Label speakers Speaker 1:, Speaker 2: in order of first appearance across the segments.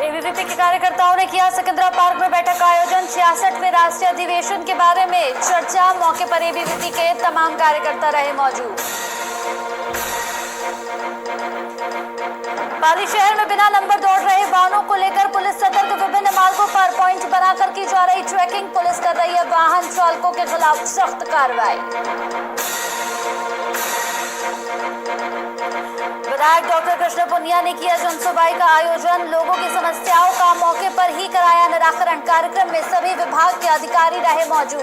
Speaker 1: ABVP के कार्यकर्ताओं ने किया सिकंदरा पार्क में बैठक का आयोजन। 66वें राष्ट्रीय अधिवेशन के बारे में चर्चा। मौके पर एबीवीपी के तमाम कार्यकर्ता रहे मौजूद। पाली शहर में बिना नंबर दौड़ रहे वाहनों को लेकर पुलिस सतर्क। विभिन्न मार्गों पर पॉइंट बनाकर की जा रही ट्रैकिंग। पुलिस कर रही है वाहन चालकों के खिलाफ सख्त कार्रवाई। विधायक डॉक्टर कृष्ण पुनिया ने किया जनसुनवाई का आयोजन। लोगों की समस्याओं का मौके पर ही कराया निराकरण। कार्यक्रम में सभी विभाग के अधिकारी रहे मौजूद।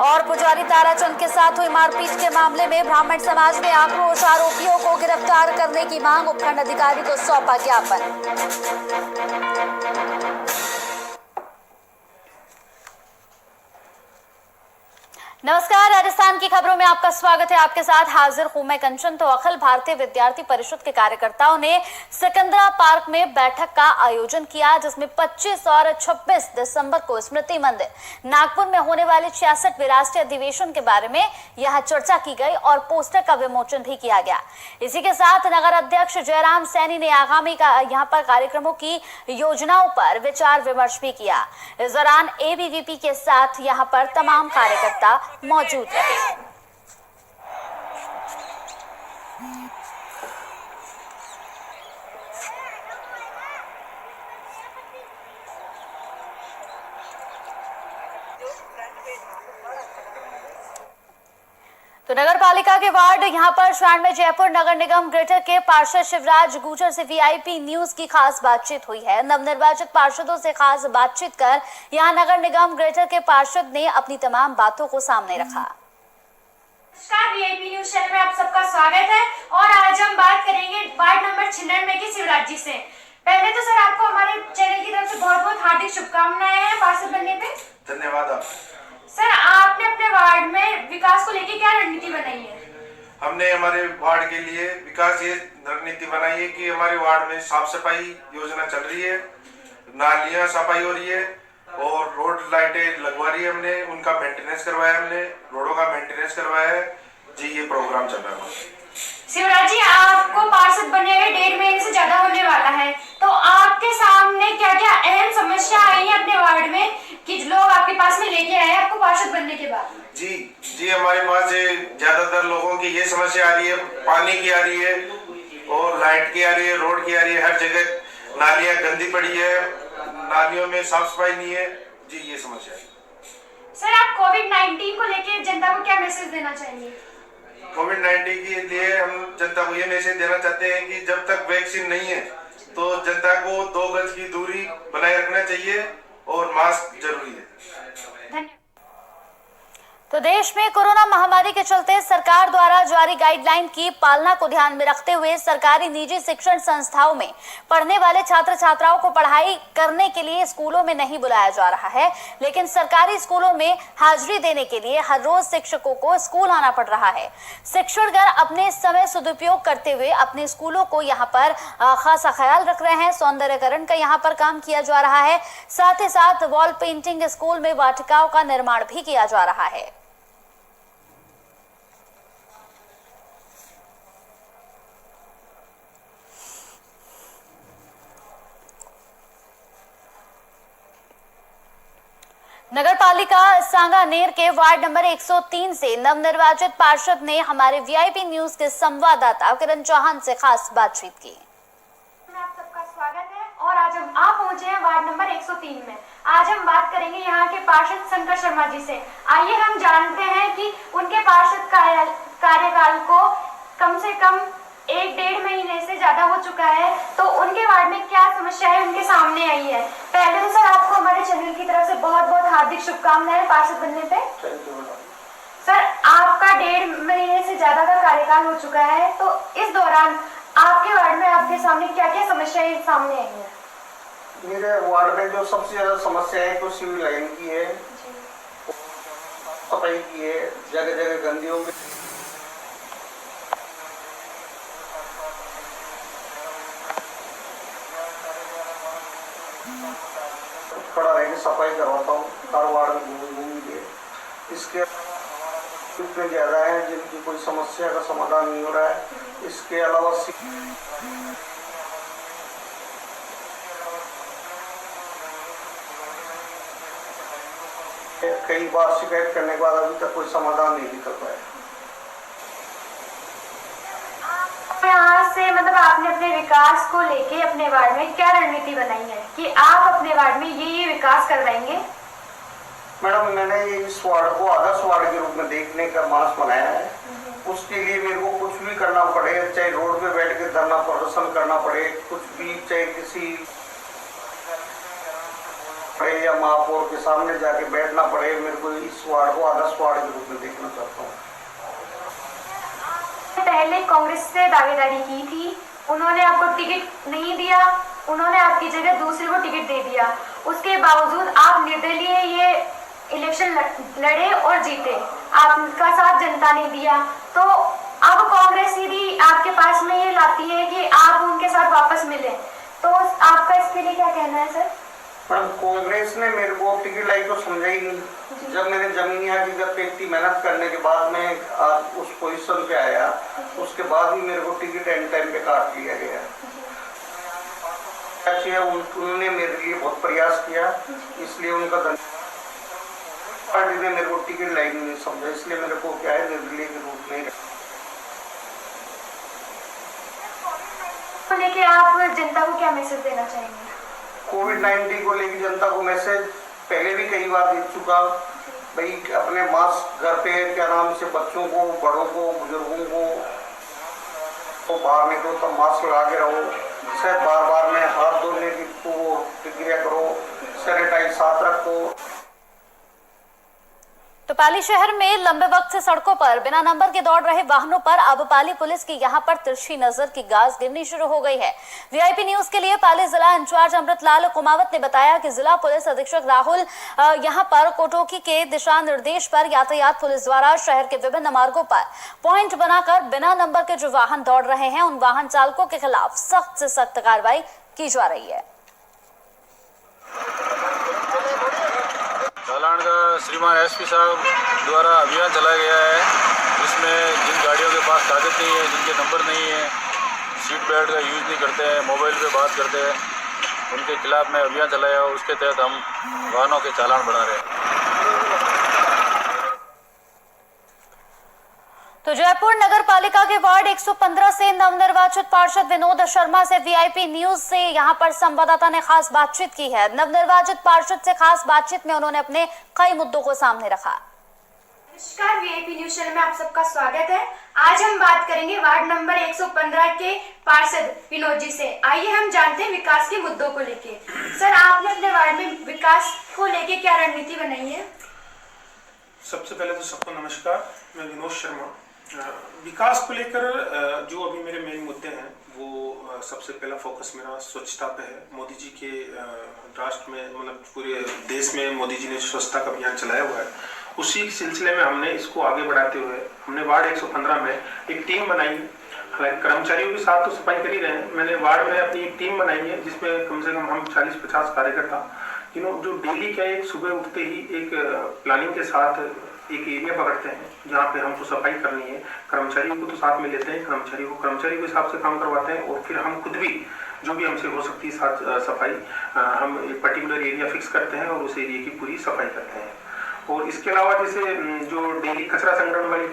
Speaker 1: और पुजारी ताराचंद के साथ हुई मारपीट के मामले में ब्राह्मण समाज में आक्रोश। आरोपियों को गिरफ्तार करने की मांग। उपखंड अधिकारी को सौंपा ज्ञापन। नमस्कार, राजस्थान की खबरों में आपका स्वागत है। आपके साथ हाजिर हूं मैं कंचन। तो अखिल भारतीय विद्यार्थी परिषद के कार्यकर्ताओं ने सिकंदरा पार्क में बैठक का आयोजन किया, जिसमें 25 और 26 दिसंबर को स्मृति मंदिर नागपुर में होने वाले 66वें राष्ट्रीय अधिवेशन के बारे में यह चर्चा की गई और पोस्टर का विमोचन भी किया गया। इसी के साथ नगर अध्यक्ष जयराम सैनी ने आगामी यहाँ पर कार्यक्रमों की योजनाओं पर विचार विमर्श भी किया। इस दौरान एबीवीपी के साथ यहाँ पर तमाम कार्यकर्ता मौजूद रहे। तो नगर पालिका के वार्ड यहां पर 96 जयपुर नगर निगम ग्रेटर के पार्षद शिवराज गुर्जर से वीआईपी न्यूज की खास बातचीत हुई है। नवनिर्वाचित पार्षदों से खास बातचीत कर यहां नगर निगम ग्रेटर के पार्षद ने अपनी तमाम बातों को सामने रखा।
Speaker 2: नमस्कार, वीआईपी न्यूज चैनल में आप सबका स्वागत है। और आज हम बात करेंगे वार्ड नंबर 96 के शिवराज जी से। पहले तो सर आपको हमारे चैनल की तरफ से बहुत बहुत हार्दिक शुभकामनाएं हैं पार्षद बनने पे।
Speaker 3: धन्यवाद।
Speaker 2: सर, आपने अपने वार्ड में विकास को लेकर क्या रणनीति बनाई है?
Speaker 3: हमने हमारे वार्ड के लिए विकास ये रणनीति बनाई है कि हमारे वार्ड में साफ सफाई योजना चल रही है, नालियां सफाई हो रही है और रोड लाइटें लगवा रही है। हमने उनका मेंटेनेंस करवाया, हमने रोडों का मेंटेनेंस करवाया है जी। ये प्रोग्राम चल रहा है।
Speaker 2: शिवराज जी, आपको पार्षद बनने में 1.5 महीने से ज्यादा होने वाला है, तो आपके सामने क्या क्या अहम समस्या आई है अपने वार्ड में कि लोग आपके पास में लेके आए आपको पार्षद बनने के बाद?
Speaker 3: जी हमारे पास ज्यादातर लोगों की ये समस्या आ रही है, पानी की आ रही है और लाइट की आ रही है, रोड की आ रही है। हर जगह नालियां गंदी पड़ी है, नालियों में साफ सफाई नहीं है जी। ये समस्या है।
Speaker 2: सर, आप कोविड-19 को लेकर जनता को क्या मैसेज देना चाहेंगे?
Speaker 3: कोविड-19 के लिए हम जनता को ये मैसेज देना चाहते हैं कि जब तक वैक्सीन नहीं है तो जनता को 2 गज की दूरी बनाए रखना चाहिए और मास्क जरूरी है।
Speaker 2: धन्यवाद।
Speaker 1: तो देश में कोरोना महामारी के चलते सरकार द्वारा जारी गाइडलाइन की पालना को ध्यान में रखते हुए सरकारी निजी शिक्षण संस्थाओं में पढ़ने वाले छात्र छात्राओं को पढ़ाई करने के लिए स्कूलों में नहीं बुलाया जा रहा है, लेकिन सरकारी स्कूलों में हाजिरी देने के लिए हर रोज शिक्षकों को स्कूल आना पड़ रहा है। शिक्षकगण अपने समय सदुपयोग करते हुए अपने स्कूलों को यहाँ पर खासा ख्याल रख रहे हैं। सौंदर्यकरण का यहाँ पर काम किया जा रहा है। साथ ही साथ वॉल पेंटिंग, स्कूल में वाटिकाओं का निर्माण भी किया जा रहा है। नगर पालिका सांगानेर के वार्ड नंबर 103 से नवनिर्वाचित पार्षद ने हमारे वीआईपी न्यूज के संवाददाता किरण चौहान से खास बातचीत की।
Speaker 2: आप सबका स्वागत है और आज आप पहुंचे हैं वार्ड नंबर 103 में। आज हम बात करेंगे यहाँ के पार्षद शंकर शर्मा जी से। आइए हम जानते हैं कि उनके पार्षद कार्यकाल को कम से कम 1-1.5 महीने से ज्यादा हो चुका है, तो उनके वार्ड में क्या समस्याएं उनके सामने आई है। पहले तो सर आपको हमारे चैनल की तरफ से बहुत बहुत हार्दिक शुभकामनाएं पार्षद बनने पे। सर, आपका 1.5 महीने से ज्यादा का कार्यकाल हो चुका है, तो इस दौरान आपके वार्ड में आपके सामने क्या क्या समस्याएं सामने आई है?
Speaker 4: मेरे वार्ड में जो सबसे ज्यादा समस्या है तो सिविल लाइन की है, सफाई की है, जगह जगह गंदियों में खड़ा रहकर सफाई करवाता हूँ। हर वार्ड में घूम के इसके इतने ज्यादा है जिनकी कोई समस्या का समाधान नहीं हो रहा है। इसके अलावा कई बार शिकायत करने के बाद अभी तक कोई समाधान नहीं निकल पाया।
Speaker 2: यहाँ से मतलब आपने अपने विकास को लेके अपने वार्ड में क्या रणनीति बनाई है कि आप अपने वार्ड में ये विकास करवाएंगे?
Speaker 4: मैडम, मैंने इस वार्ड को आदर्श वार्ड के रूप में देखने का मानस बनाया है। उसके लिए मेरे को कुछ भी करना पड़े, चाहे रोड पे बैठ के धरना प्रदर्शन करना पड़े, कुछ भी, चाहे किसी या महापौर के सामने जाके बैठना पड़े, मेरे को इस वार्ड को आदर्श वार्ड के रूप में देखना चाहता हूँ।
Speaker 2: पहले कांग्रेस से दावेदारी की थी, उन्होंने आपको टिकट नहीं दिया, उन्होंने आपकी जगह दूसरे को टिकट दे दिया। उसके बावजूद आप निर्दलीय ये इलेक्शन लड़े और जीते, आपका साथ जनता ने दिया। तो अब कांग्रेस यदि आपके पास में ये लाती है कि आप उनके साथ वापस मिले, तो आपका इसके लिए क्या कहना है सर?
Speaker 4: मैडम, कांग्रेस ने मेरे को टिकट लाई तो समझा ही नहीं। जब मैंने जमीनिया की जब इतनी मेहनत करने के बाद में आज उस पोजीशन पे आया, उसके बाद भी मेरे को टिकट एंड टाइम पे काट लिया गया। उन्होंने मेरे लिए बहुत प्रयास किया, इसलिए उनका धन्यवाद। पार्टी ने मेरे को टिकट लाई नहीं समझा, इसलिए मेरे को क्या है, निर्दलीय के रूप में
Speaker 2: लेके आप जनता को क्या मैसेज देना चाहेंगे?
Speaker 4: कोविड-19 को लेकर जनता को मैसेज पहले भी कई बार दे चुका, भाई अपने मास्क घर पे क्या नाम से बच्चों को, बड़ों को, बुजुर्गों को तो बाहर निकलो तो मास्क लगा के रहो, जिससे बार बार में हाथ धोने की प्रक्रिया करो, सैनिटाइज साथ रखो।
Speaker 1: तो पाली शहर में लंबे वक्त से सड़कों पर बिना नंबर के दौड़ रहे वाहनों पर अब पाली पुलिस की यहां पर तिरछी नजर की गाज गिरनी शुरू हो गई है। वीआईपी न्यूज के लिए पाली जिला इंचार्ज अमृतलाल कुमावत ने बताया कि जिला पुलिस अधीक्षक राहुल यहां पर कोटोकी के दिशा निर्देश पर यातायात पुलिस द्वारा शहर के विभिन्न मार्गों पर पॉइंट बनाकर बिना नंबर के जो वाहन दौड़ रहे हैं उन वाहन चालकों के खिलाफ सख्त से सख्त कार्रवाई की जा रही है।
Speaker 5: चालान का श्रीमान एसपी साहब द्वारा अभियान चलाया गया है, जिसमें जिन गाड़ियों के पास कागज नहीं है, जिनके नंबर नहीं है, सीट बेल्ट का यूज़ नहीं करते हैं, मोबाइल पे बात करते हैं, उनके खिलाफ में अभियान चलाया और उसके तहत हम वाहनों के चालान बना रहे हैं।
Speaker 1: तो जयपुर नगर पालिका के वार्ड 115 से नवनिर्वाचित पार्षद विनोद शर्मा से वीआईपी न्यूज से यहां पर संवाददाता ने खास बातचीत की है। नवनिर्वाचित पार्षद से खास बातचीत में उन्होंने अपने कई मुद्दों को सामने रखा।
Speaker 2: नमस्कार, वीआईपी न्यूज चैनल में आप सबका स्वागत है। आज हम बात करेंगे वार्ड नंबर 115 के पार्षद विनोद जी से। आइए हम जानते हैं विकास के मुद्दों को लेके। सर, आपने अपने वार्ड में विकास को लेके क्या रणनीति बनाई है?
Speaker 6: सबसे पहले तो सबको नमस्कार, मैं विनोद शर्मा। विकास को लेकर जो अभी मेरे मेन मुद्दे हैं वो सबसे पहला फोकस मेरा स्वच्छता पे है। मोदी जी के राष्ट्र में मतलब पूरे देश में मोदी जी ने स्वच्छता का अभियान चलाया हुआ है, उसी सिलसिले में हमने इसको आगे बढ़ाते हुए हमने वार्ड 115 में एक टीम बनाई। हालांकि कर्मचारियों के साथ तो सफाई कर ही रहे हैं, मैंने वार्ड में अपनी एक टीम बनाई है जिसमें कम से कम हम 40-50 कार्यकर्ता जो डेली क्या एक सुबह उठते ही एक प्लानिंग के साथ एक एरिया पकड़ते हैं जहाँ पे हमको सफाई करनी है। कर्मचारियों को तो साथ में लेते हैं, कर्मचारी के हिसाब से काम करवाते हैं और फिर हम खुद भी जो भी हमसे हो सकती है साथ सफाई हम एक पर्टिकुलर एरिया फिक्स करते हैं और उस एरिया की पूरी सफाई करते हैं। और इसके अलावा जैसे जो डेली कचरा संग्रहण वाली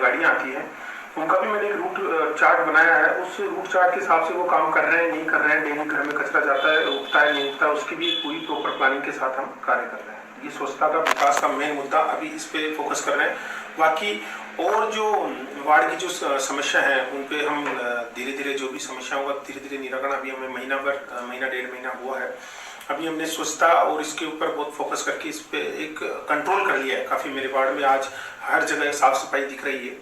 Speaker 6: गाड़ियाँ आती हैं उनका भी मैंने एक रूट चार्ट बनाया है। उस रूट चार्ट के हिसाब से वो काम कर रहे हैं नहीं कर रहे हैं, डेली घर में कचरा जाता है, उठता है नहीं उठता, उसकी भी पूरी प्रॉपर प्लानिंग के साथ हम कार्य कर रहे हैं। ये स्वच्छता का विकास का मेन मुद्दा अभी इस पे फोकस कर रहे हैं। बाकी और जो वार्ड की जो समस्या है उन पे हम धीरे धीरे जो भी समस्याओं का धीरे धीरे निराकरण अभी हमें महीना 1.5 महीना हुआ है। अभी हमने स्वच्छता और इसके ऊपर बहुत फोकस करके इस पे एक कंट्रोल कर लिया है। काफ़ी मेरे वार्ड में आज हर जगह साफ सफाई दिख रही है।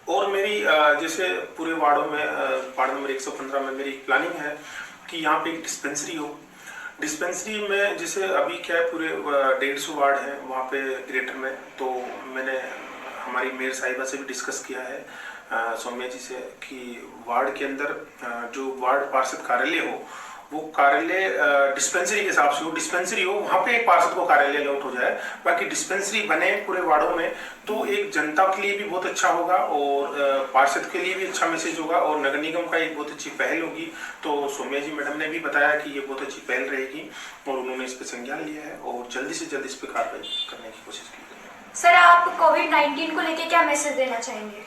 Speaker 6: और मेरी जैसे पूरे वार्डों में वार्ड नंबर 115 में मेरी प्लानिंग है कि यहाँ पे एक डिस्पेंसरी हो। डिस्पेंसरी में जैसे अभी क्या है पूरे 150 वार्ड है वहाँ पे ग्रेटर में, तो मैंने हमारी मेयर साहिबा से भी डिस्कस किया है सौम्या जी से कि वार्ड के अंदर जो वार्ड पार्षद कार्यालय हो वो कार्यालय डिस्पेंसरी के हिसाब से हो, डिस्पेंसरी हो वहाँ पे एक पार्षद को कार्यालय अलॉट हो जाए, बाकी डिस्पेंसरी बने पूरे वार्डों में, तो एक जनता के लिए भी बहुत अच्छा होगा और पार्षद के लिए भी अच्छा मैसेज होगा और नगर निगम का एक बहुत अच्छी पहल होगी। तो सौम्या जी मैडम ने भी बताया कि ये बहुत अच्छी पहल रहेगी और उन्होंने इस पर संज्ञान लिया है और जल्दी से जल्दी इस पर कार्रवाई करने की कोशिश की है।
Speaker 2: सर, आप कोविड-19 को लेके क्या मैसेज देना चाहेंगे?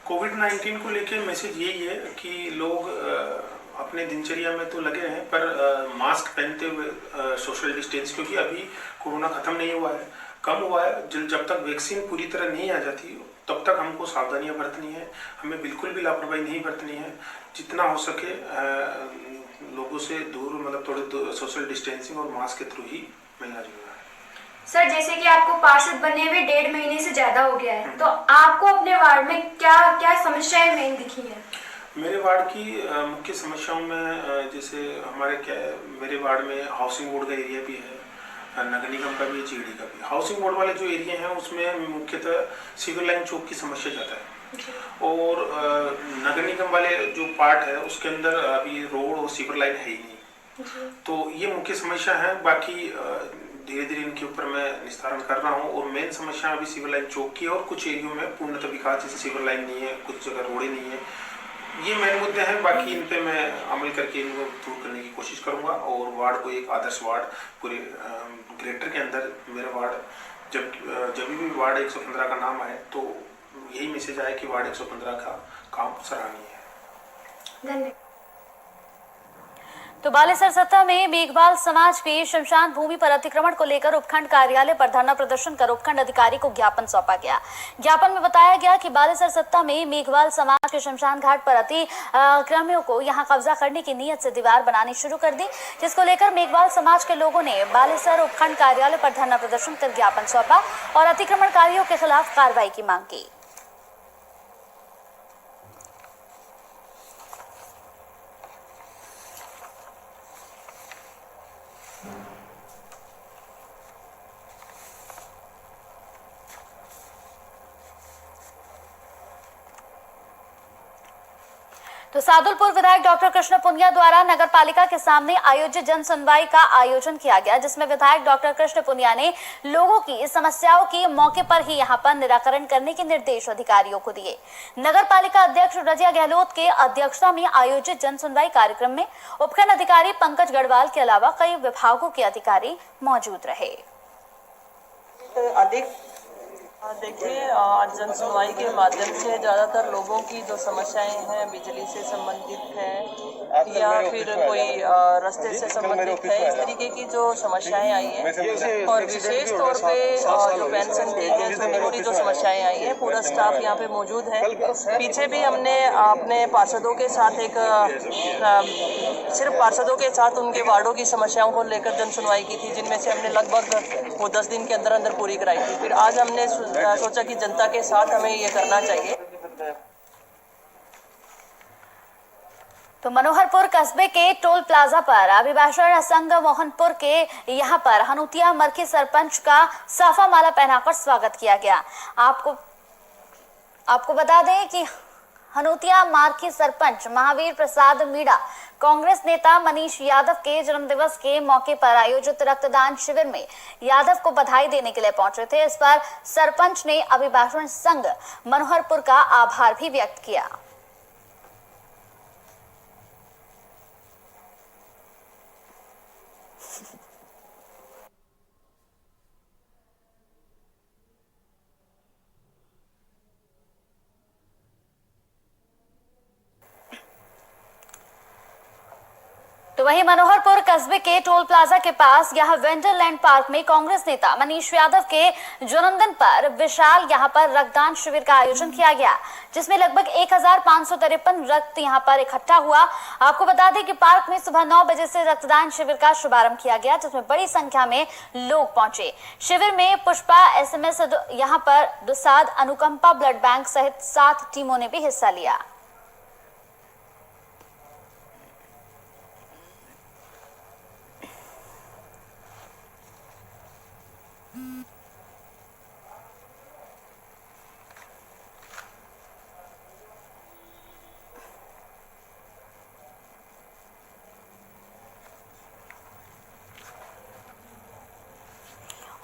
Speaker 6: कोविड-19 को लेके मैसेज यही है कि लोग अपने दिनचर्या में तो लगे हैं पर मास्क पहनते हुए सोशल डिस्टेंस, क्योंकि अभी कोरोना खत्म नहीं हुआ है, कम हुआ है। जब तक वैक्सीन पूरी तरह नहीं आ जाती तब तक हमको सावधानियां बरतनी है, हमें बिल्कुल भी लापरवाही नहीं बरतनी है। जितना हो सके लोगों से दूर, मतलब थोड़े सोशल डिस्टेंसिंग और मास्क के थ्रू ही मिलना जुलना है।
Speaker 2: सर, जैसे कि आपको पार्षद बने हुए 1.5 महीने से ज्यादा हो गया है, तो आपको अपने वार्ड में क्या क्या समस्याएं मेन दिखी है?
Speaker 6: मेरे वार्ड की मुख्य समस्याओं में जैसे मेरे वार्ड में हाउसिंग बोर्ड का एरिया भी है, नगर निगम का भी, जीडी का भी। हाउसिंग बोर्ड वाले जो एरिया हैं उसमें मुख्यतः सिविल लाइन चौक की समस्या ज़्यादा है और नगर निगम वाले जो पार्ट है उसके अंदर अभी रोड और सिविल लाइन है ही नहीं, तो ये मुख्य समस्या है। बाकी धीरे धीरे इनके ऊपर मैं निस्तारण कर रहा हूँ और मेन समस्या अभी सिविल लाइन चौक की है और कुछ एरियो में पूर्णतः विकास, जैसे सिविल लाइन नहीं है, कुछ जगह रोडें नहीं है, ये मेन मुद्दे हैं। बाकी इन पे मैं अमल करके इनको दूर करने की कोशिश करूंगा और वार्ड को एक आदर्श वार्ड पूरे ग्रेटर के अंदर मेरा वार्ड जब भी वार्ड 115 का नाम आए तो यही मैसेज आए कि वार्ड 115 का काम सराहनीय है।
Speaker 2: धन्यवाद।
Speaker 1: तो बालेसर सत्ता में मेघवाल समाज के शमशान भूमि पर अतिक्रमण को लेकर उपखंड कार्यालय पर धरना प्रदर्शन कर उपखंड अधिकारी को ज्ञापन सौंपा गया। ज्ञापन में बताया गया कि बालेसर सत्ता में मेघवाल समाज के शमशान घाट पर अतिक्रमियों को यहां कब्जा करने की नीयत से दीवार बनानी शुरू कर दी, जिसको लेकर मेघवाल समाज के लोगों ने बालेसर उपखंड कार्यालय पर धरना प्रदर्शन कर ज्ञापन सौंपा और अतिक्रमणकारियों के खिलाफ कार्रवाई की मांग की। तो सादुलपुर विधायक डॉक्टर कृष्ण पुनिया द्वारा नगर पालिका के सामने आयोजित जन सुनवाई का आयोजन किया गया, जिसमें विधायक डॉक्टर कृष्ण पुनिया ने लोगों की समस्याओं की मौके पर ही यहां पर निराकरण करने के निर्देश अधिकारियों को दिए। नगर पालिका अध्यक्ष रजिया गहलोत के अध्यक्षता में आयोजित जन सुनवाई कार्यक्रम में उपखंड अधिकारी पंकज गढ़वाल के अलावा कई विभागों के अधिकारी मौजूद रहे।
Speaker 7: देखिए, आज जन सुनवाई के माध्यम से ज़्यादातर लोगों की जो समस्याएं हैं बिजली से संबंधित है या फिर कोई रास्ते से संबंधित है, इस तरीके की जो समस्याएं आई हैं और विशेष तौर पे जो पेंशन देने से जुड़ी जो समस्याएं आई हैं, पूरा स्टाफ यहाँ पे मौजूद है। पीछे भी हमने अपने पार्षदों के साथ सिर्फ पार्षदों के साथ उनके वार्डों की समस्याओं को लेकर जन सुनवाई की थी, जिनमें से हमने लगभग वो 10 दिन के अंदर अंदर पूरी कराई थी। फिर आज हमने सोचा कि जनता के साथ हमें ये करना चाहिए।
Speaker 1: तो मनोहरपुर कस्बे के टोल प्लाजा पर अभिभाषण संघ मोहनपुर के यहां पर हनुतिया मरखी सरपंच का साफा माला पहनाकर स्वागत किया गया। आपको बता दें कि हनुतिया मार्की सरपंच महावीर प्रसाद मीणा कांग्रेस नेता मनीष यादव के जन्मदिवस के मौके पर आयोजित रक्तदान शिविर में यादव को बधाई देने के लिए पहुंचे थे। इस पर सरपंच ने अभिभाषण संघ मनोहरपुर का आभार भी व्यक्त किया। तो वहीं मनोहरपुर कस्बे के टोल प्लाजा के पास यहां वेंडरलैंड पार्क में कांग्रेस नेता मनीष यादव के जन्मदिन पर विशाल यहां पर रक्तदान शिविर का आयोजन किया गया, जिसमें लगभग 1553 रक्त यहां पर इकट्ठा हुआ। आपको बता दें कि पार्क में सुबह 9 बजे से रक्तदान शिविर का शुभारंभ किया गया, जिसमें बड़ी संख्या में लोग पहुंचे। शिविर में पुष्पा SMS यहां पर दुसाद अनुकंपा ब्लड बैंक सहित 7 टीमों ने भी हिस्सा लिया।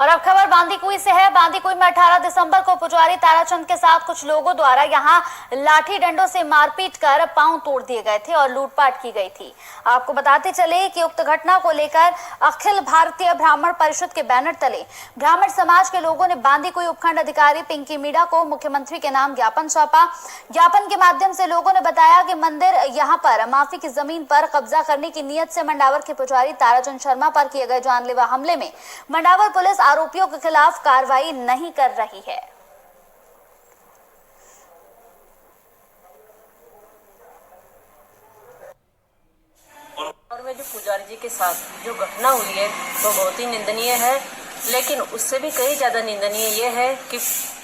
Speaker 1: और अब खबर बांदीकुई से है। बांदीकुई में 18 दिसंबर को पुजारी ताराचंद के साथ कुछ लोगों द्वारा यहां लाठी डंडों से मारपीट कर पांव तोड़ दिए गए थे और लूटपाट की गई थी। आपको बताते चले कि उक्त घटना को लेकर अखिल भारतीय ब्राह्मण परिषद के बैनर तले ब्राह्मण समाज के लोगों ने बांदीकुई उपखंड अधिकारी पिंकी मीणा को मुख्यमंत्री के नाम ज्ञापन सौंपा। ज्ञापन के माध्यम से लोगों ने बताया कि मंदिर यहां पर माफी की जमीन पर कब्जा करने की नीयत से मंडावर के पुजारी ताराचंद शर्मा पर किए गए जानलेवा हमले में मंडावर पुलिस आरोपियों के खिलाफ कार्रवाई नहीं कर रही है।
Speaker 7: और में जो पुजारी जी के साथ जो घटना हुई है वो बहुत ही निंदनीय है, लेकिन उससे भी कई ज्यादा निंदनीय ये है कि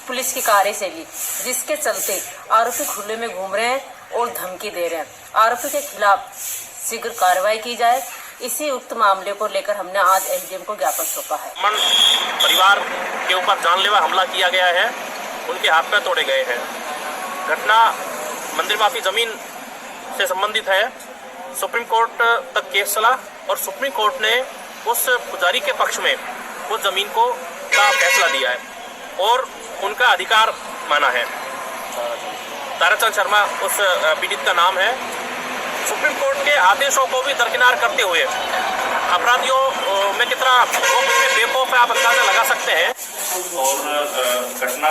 Speaker 7: पुलिस की कार्यशैली जिसके चलते आरोपी खुले में घूम रहे हैं और धमकी दे रहे हैं। आरोपी के खिलाफ शीघ्र कार्रवाई की जाए। इसी उक्त मामले को लेकर हमने आज एसडीएम को ज्ञापन सौंपा है।
Speaker 8: परिवार के ऊपर जानलेवा हमला किया गया है, उनके हाथ पैर तोड़े गए हैं। घटना मंदिर माफी जमीन से संबंधित है। सुप्रीम कोर्ट तक केस चला और सुप्रीम कोर्ट ने उस पुजारी के पक्ष में उस जमीन का फैसला दिया है और उनका अधिकार माना है। ताराचंद शर्मा उस पीड़ित का नाम है। सुप्रीम कोर्ट के आदेशों को भी दरकिनार करते हुए अपराधियों में कितना बेखौफ है आप अंदाजा लगा सकते हैं। और घटना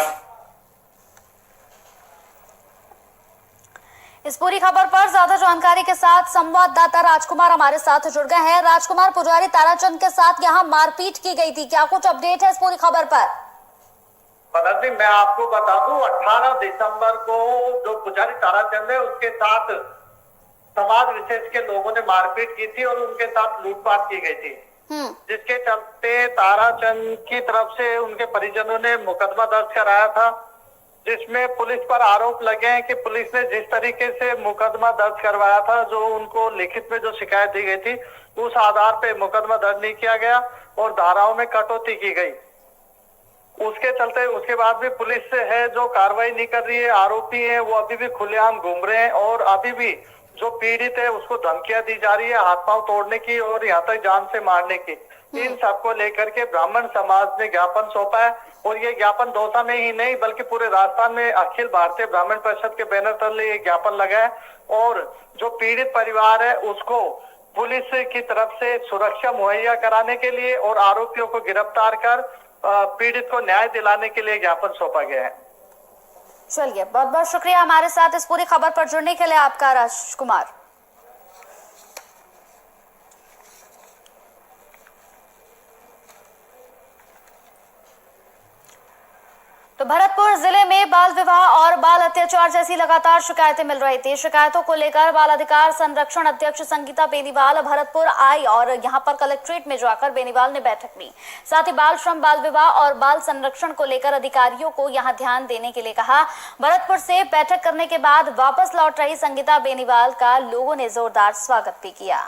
Speaker 1: इस पूरी खबर पर ज्यादा जानकारी के साथ संवाददाता राजकुमार हमारे साथ जुड़ गए हैं। राजकुमार, पुजारी ताराचंद के साथ यहां मारपीट की गई थी, क्या कुछ अपडेट है इस पूरी खबर पर?
Speaker 9: जी, मैं आपको बता दूं 18 दिसंबर को जो पुजारी ताराचंद है उसके साथ समाज विशेष के लोगों ने मारपीट की थी और उनके साथ लूटपाट की गई थी, जिसके चलते ताराचंद की तरफ से उनके परिजनों ने मुकदमा दर्ज कराया था, जिसमें पुलिस पर आरोप लगे हैं कि पुलिस ने जिस तरीके से मुकदमा दर्ज करवाया था, जो उनको लिखित में जो शिकायत दी गई थी, उस आधार पे मुकदमा दर्ज नहीं किया गया और धाराओं में कटौती की गई। उसके चलते उसके बाद भी पुलिस है जो कार्रवाई नहीं कर रही है। आरोपी है वो अभी भी खुलेआम घूम रहे हैं और अभी भी जो पीड़ित है उसको धमकियां दी जा रही है हाथ पांव तोड़ने की और यहाँ तक जान से मारने की। इन सबको लेकर के ब्राह्मण समाज ने ज्ञापन सौंपा है और ये ज्ञापन दौसा में ही नहीं बल्कि पूरे राजस्थान में अखिल भारतीय ब्राह्मण परिषद के बैनर तले ये ज्ञापन लगा है और जो पीड़ित परिवार है उसको पुलिस की तरफ से सुरक्षा मुहैया कराने के लिए और आरोपियों को गिरफ्तार कर पीड़ित को न्याय दिलाने के लिए ज्ञापन सौंपा गया है।
Speaker 1: चलिए, बहुत बहुत शुक्रिया हमारे साथ इस पूरी खबर पर जुड़ने के लिए आपका राजकुमार। तो भरतपुर जिले में बाल विवाह और बाल अत्याचार जैसी लगातार शिकायतें मिल रही थी। शिकायतों को लेकर बाल अधिकार संरक्षण अध्यक्ष संगीता बेनीवाल भरतपुर आई और यहां पर कलेक्ट्रेट में जाकर बेनीवाल ने बैठक ली। साथ ही बाल श्रम, बाल विवाह और बाल संरक्षण को लेकर अधिकारियों को यहां ध्यान देने के लिए कहा। भरतपुर से बैठक करने के बाद वापस लौट रही संगीता बेनीवाल का लोगों ने जोरदार स्वागत भी किया।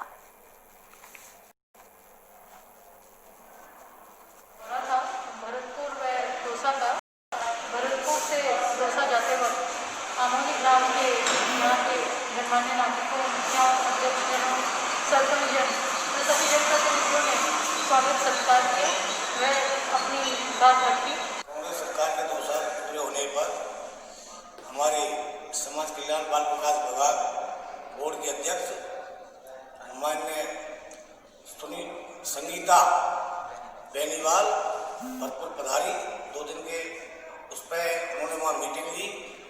Speaker 10: आमोनी ग्राम के यहाँ के गणमान्य नागरिकों, मुखिया, अध्यक्ष, सरपंच, सभी जनप्रतिनिधियों ने स्वागत सत्कार किया। वह अपनी बात रखी।
Speaker 11: कांग्रेस सरकार के 2 साल पूरे होने पर हमारे समाज कल्याण बाल विकास विभाग बोर्ड के अध्यक्ष माननीय संगीता बेनीवाल भरतपुर पधारी। 2 दिन के उस पर उन्होंने वहाँ मीटिंग ली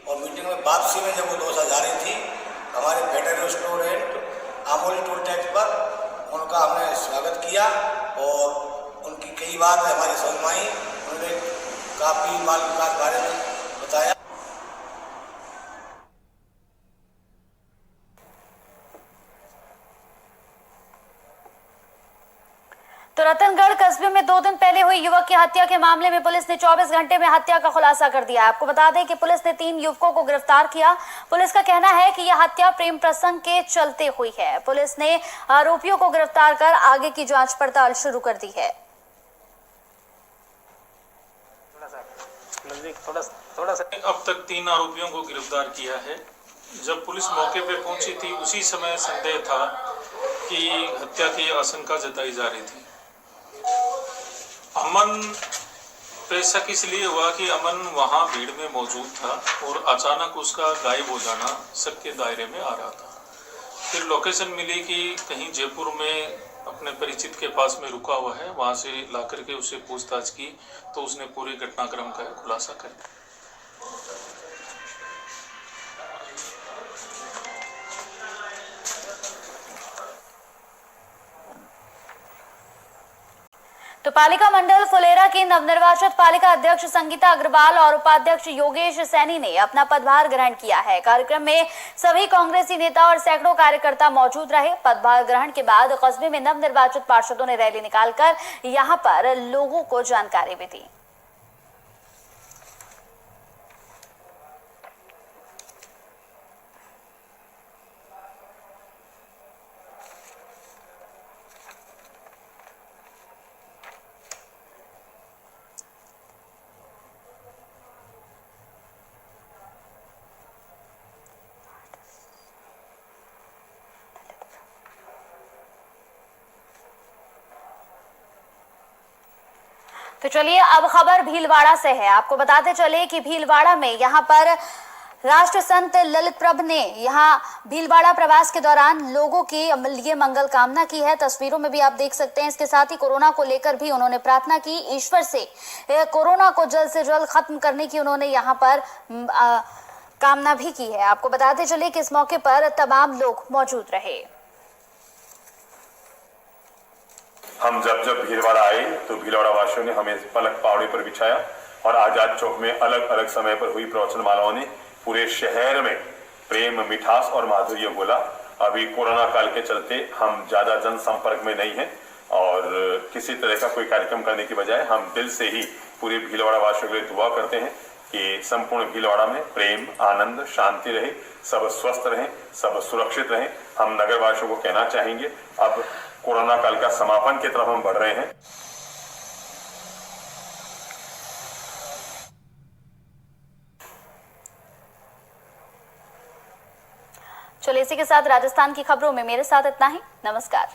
Speaker 11: और मीटिंग में वापसी में जब वो दौसा जा रही थी हमारे फेडरल रेस्टोरेंट आमोली टोल टैक्स पर उनका हमने स्वागत किया और उनकी कई बात हमारी समझ में आई। उन्होंने काफ़ी बाल विकास बारे में बताया।
Speaker 1: तो रतनगढ़ कस्बे में 2 दिन पहले हुई युवक की हत्या के मामले में पुलिस ने 24 घंटे में हत्या का खुलासा कर दिया। आपको बता दें कि पुलिस ने 3 युवकों को गिरफ्तार किया। पुलिस का कहना है कि यह हत्या प्रेम प्रसंग के चलते हुई है। पुलिस ने आरोपियों को गिरफ्तार कर आगे की जांच पड़ताल शुरू कर दी है।
Speaker 5: अब तक 3 आरोपियों को गिरफ्तार किया है। जब पुलिस मौके पर पहुंची थी उसी समय संदेह था कि हत्या की आशंका जताई जा रही थी। अमन तो शक इसलिए हुआ कि अमन वहाँ भीड़ में मौजूद था और अचानक उसका गायब हो जाना शक के दायरे में आ रहा था। फिर लोकेशन मिली कि कहीं जयपुर में अपने परिचित के पास में रुका हुआ है, वहाँ से ला करके उसे पूछताछ की तो उसने पूरे घटनाक्रम का खुलासा कर दिया।
Speaker 1: तो पालिका मंडल फुलेरा की नवनिर्वाचित पालिका अध्यक्ष संगीता अग्रवाल और उपाध्यक्ष योगेश सैनी ने अपना पदभार ग्रहण किया है। कार्यक्रम में सभी कांग्रेसी नेता और सैकड़ों कार्यकर्ता मौजूद रहे। पदभार ग्रहण के बाद कस्बे में नवनिर्वाचित पार्षदों ने रैली निकालकर यहां पर लोगों को जानकारी भी दी। तो चलिए अब खबर भीलवाड़ा से है। आपको बताते चले कि भीलवाड़ा में यहां पर राष्ट्र संत ललित प्रभ ने यहां भीलवाड़ा प्रवास के दौरान लोगों की लिए मंगल कामना की है। तस्वीरों में भी आप देख सकते हैं। इसके साथ ही कोरोना को लेकर भी उन्होंने प्रार्थना की, ईश्वर से कोरोना को जल्द से जल्द खत्म करने की उन्होंने यहां पर कामना भी की है। आपको बताते चले कि इस मौके पर तमाम लोग मौजूद रहे।
Speaker 12: हम जब भीलवाड़ा आए तो भीलवाड़ा वासियों ने हमें पलक पावड़े पर बिछाया और आजाद चौक में अलग अलग समय पर हुई प्रवचन मालाओं ने पूरे शहर में प्रेम, मिठास और माधुर्य बोला। अभी कोरोना काल के चलते हम ज्यादा जनसंपर्क में नहीं हैं और किसी तरह का कोई कार्यक्रम करने की बजाय हम दिल से ही पूरे भीलवाड़ा वासियों के लिए दुआ करते हैं कि संपूर्ण भीलवाड़ा में प्रेम, आनंद, शांति रहे, सब स्वस्थ रहें, सब सुरक्षित रहें। हम नगर वासियों को कहना चाहेंगे अब कोरोना काल का समापन की तरफ हम बढ़ रहे हैं।
Speaker 1: चलिए इसी के साथ राजस्थान की खबरों में मेरे साथ इतना ही। नमस्कार।